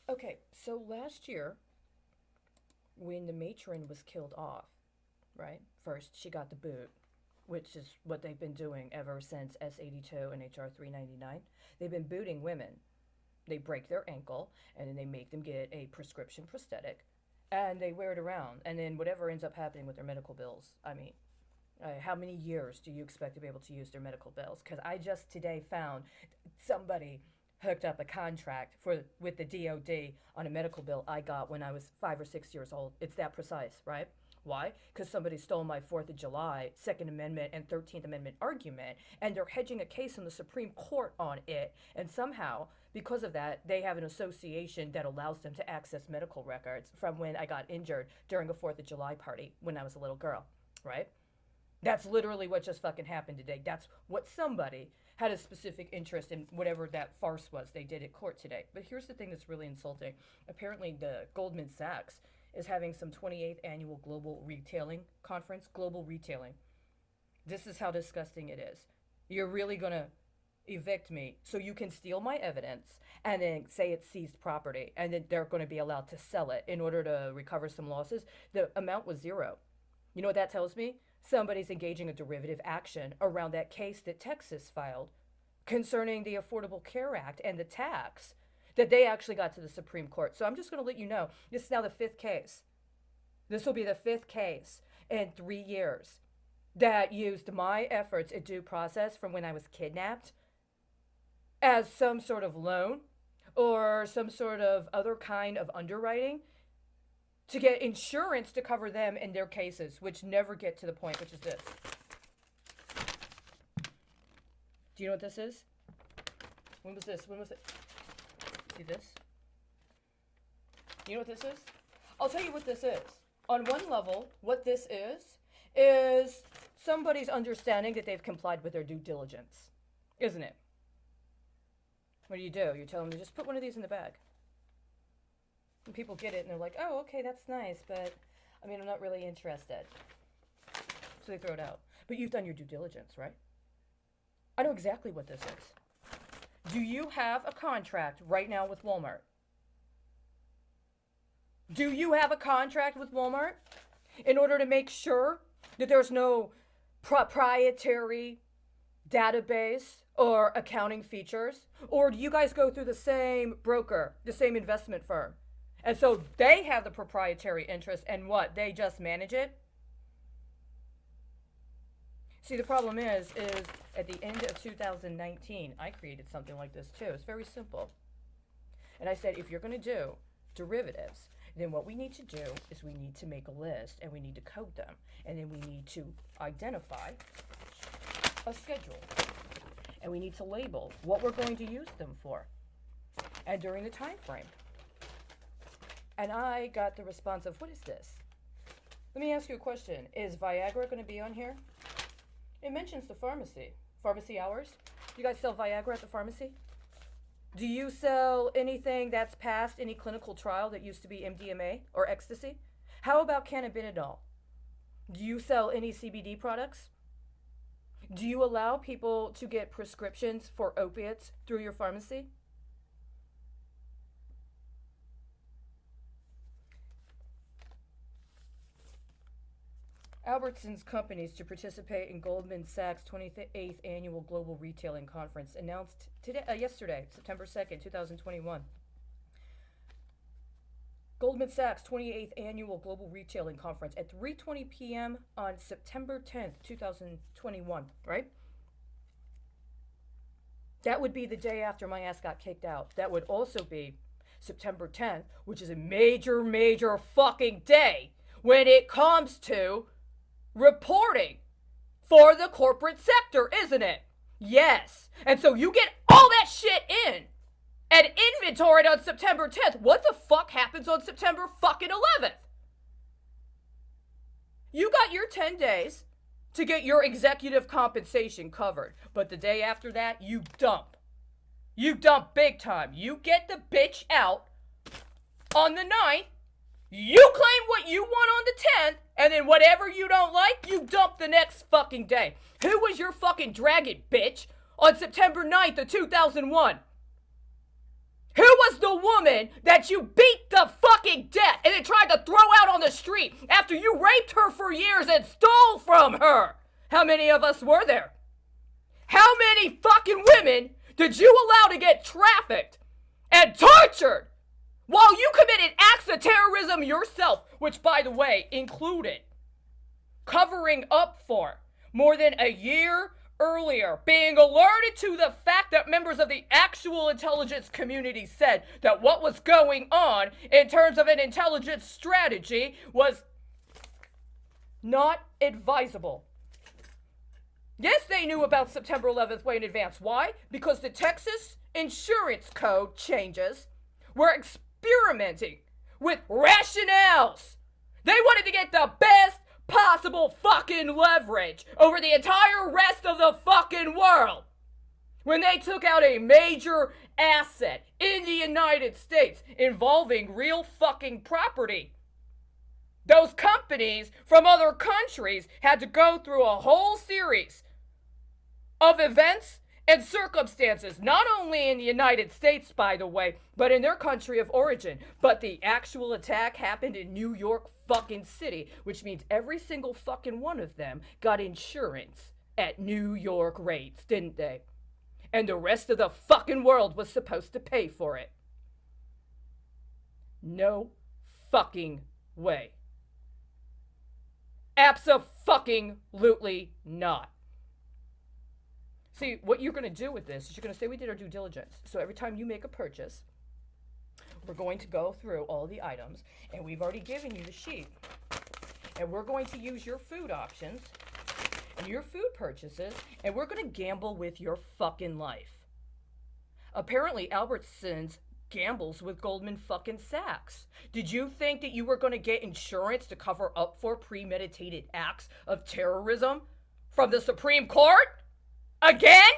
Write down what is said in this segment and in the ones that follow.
Okay, so last year, when the matron was killed off, right? First, she got the boot, which is what they've been doing ever since S82 and HR 399. They've been booting women. They break their ankle, and then they make them get a prescription prosthetic, and they wear it around. And then whatever ends up happening with their medical bills, I mean, how many years do you expect to be able to use their medical bills? Because I just today found somebody hooked up a contract for with the DOD on a medical bill I got when I was 5 or 6 years old. It's that precise, right? Why? Because somebody stole my 4th of July, Second Amendment, and 13th Amendment argument, and they're hedging a case in the Supreme Court on it. And somehow, because of that, they have an association that allows them to access medical records from when I got injured during a 4th of July party when I was a little girl, right? That's literally what just fucking happened today. That's what somebody had a specific interest in, whatever that farce was they did at court today. But here's the thing that's really insulting. Apparently, the Goldman Sachs is having some 28th annual global retailing conference. Global retailing. This is how disgusting it is. You're really gonna evict me so you can steal my evidence and then say it's seized property, and then they're going to be allowed to sell it in order to recover some losses. The amount was zero. You know what that tells me? Somebody's engaging a derivative action around that case that Texas filed concerning the Affordable Care Act and the tax that they actually got to the Supreme Court. So I'm just going to let you know, this is now the fifth case. This will be the fifth case in 3 years that used my efforts at due process from when I was kidnapped as some sort of loan or some sort of other kind of underwriting to get insurance to cover them in their cases, which never get to the point, which is this. Do you know what this is? When was this? When was it? See this? You know what this is? I'll tell you what this is. On one level, what this is somebody's understanding that they've complied with their due diligence, isn't it? What do? You tell them to just put one of these in the bag. And people get it and they're like, oh, okay, that's nice, but I mean, I'm not really interested. So they throw it out. But you've done your due diligence, right? I know exactly what this is. Do you have a contract right now with Walmart? Do you have a contract with Walmart in order to make sure that there's no proprietary database or accounting features? Or do you guys go through the same broker, the same investment firm? And so they have the proprietary interest, and what? They just manage it? See, the problem is at the end of 2019, I created something like this too. It's very simple. And I said, if you're going to do derivatives, then what we need to do is we need to make a list, and we need to code them. And then we need to identify a schedule. And we need to label what we're going to use them for and during the time frame. And I got the response of, what is this? Let me ask you a question. Is Viagra going to be on here? It mentions the pharmacy. Pharmacy hours? You guys sell Viagra at the pharmacy? Do you sell anything that's passed any clinical trial that used to be MDMA or ecstasy? How about cannabinol? Do you sell any CBD products? Do you allow people to get prescriptions for opiates through your pharmacy? Albertsons companies to participate in Goldman Sachs 28th Annual Global Retailing Conference announced yesterday, September 2nd, 2021. Goldman Sachs 28th Annual Global Retailing Conference at 3:20 p.m. on September 10th, 2021, right? That would be the day after my ass got kicked out. That would also be September 10th, which is a major, major fucking day when it comes to reporting for the corporate sector, isn't it? Yes. And so you get all that shit in and inventoried on September 10th. What the fuck happens on September fucking 11th? You got your 10 days to get your executive compensation covered. But the day after that, you dump. You dump big time. You get the bitch out on the 9th. You claim what you want on the 10th, and then whatever you don't like, you dump the next fucking day. Who was your fucking dragon, bitch, on September 9th of 2001? Who was the woman that you beat to fucking death and then tried to throw out on the street after you raped her for years and stole from her? How many of us were there? How many fucking women did you allow to get trafficked and tortured while you committed acts of terrorism yourself, which, by the way, included covering up for more than a year earlier, being alerted to the fact that members of the actual intelligence community said that what was going on in terms of an intelligence strategy was not advisable. Yes, they knew about September 11th way in advance. Why? Because the Texas insurance code changes were experimenting with rationales. They wanted to get the best possible fucking leverage over the entire rest of the fucking world. When they took out a major asset in the United States involving real fucking property, those companies from other countries had to go through a whole series of events and circumstances, not only in the United States, by the way, but in their country of origin. But the actual attack happened in New York fucking City, which means every single fucking one of them got insurance at New York rates, didn't they? And the rest of the fucking world was supposed to pay for it. No fucking way. Abso-fucking-lutely not. See, what you're going to do with this is you're going to say we did our due diligence. So every time you make a purchase, we're going to go through all the items, and we've already given you the sheet. And we're going to use your food options and your food purchases, and we're going to gamble with your fucking life. Apparently, Albertsons gambles with Goldman fucking Sachs. Did you think that you were going to get insurance to cover up for premeditated acts of terrorism from the Supreme Court? Again?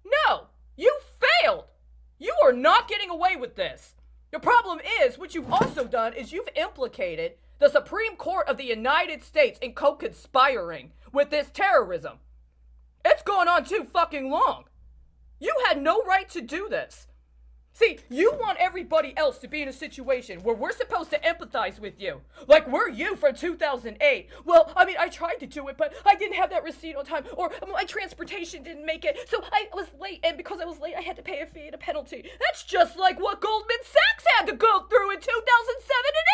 No, you failed. You are not getting away with this. The problem is, what you've also done is you've implicated the Supreme Court of the United States in co-conspiring with this terrorism. It's gone on too fucking long. You had no right to do this. See, you want everybody else to be in a situation where we're supposed to empathize with you. Like we're you from 2008. Well, I mean, I tried to do it, but I didn't have that receipt on time. Or my transportation didn't make it. So I was late, and because I was late, I had to pay a fee and a penalty. That's just like what Goldman Sachs had to go through in 2007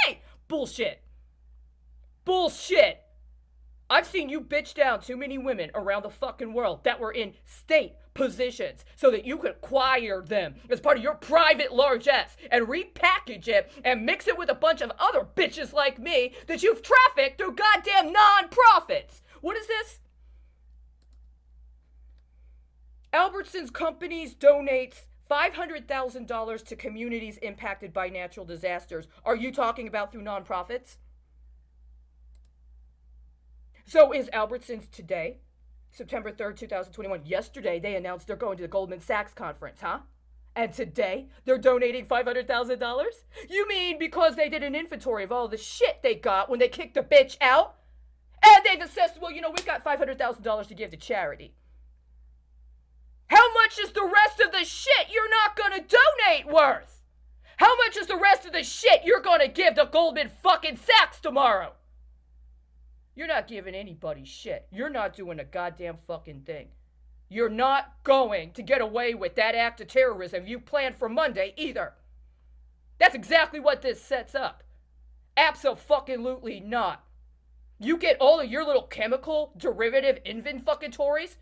and 8. Bullshit. Bullshit. I've seen you bitch down too many women around the fucking world that were in state positions so that you could acquire them as part of your private largesse and repackage it and mix it with a bunch of other bitches like me that you've trafficked through goddamn non-profits. What is this? Albertsons Companies donates $500,000 to communities impacted by natural disasters. Are you talking about through nonprofits? So is Albertsons today, September 3rd, 2021. Yesterday, they announced they're going to the Goldman Sachs conference, huh? And today, they're donating $500,000? You mean because they did an inventory of all the shit they got when they kicked the bitch out? And they've assessed, well, we've got $500,000 to give to charity. How much is the rest of the shit you're not going to donate worth? How much is the rest of the shit you're going to give to Goldman fucking Sachs tomorrow? You're not giving anybody shit. You're not doing a goddamn fucking thing. You're not going to get away with that act of terrorism you planned for Monday either. That's exactly what this sets up. Abso-fucking-lutely not. You get all of your little chemical derivative inventories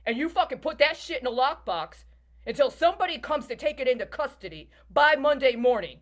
and you fucking put that shit in a lockbox until somebody comes to take it into custody by Monday morning.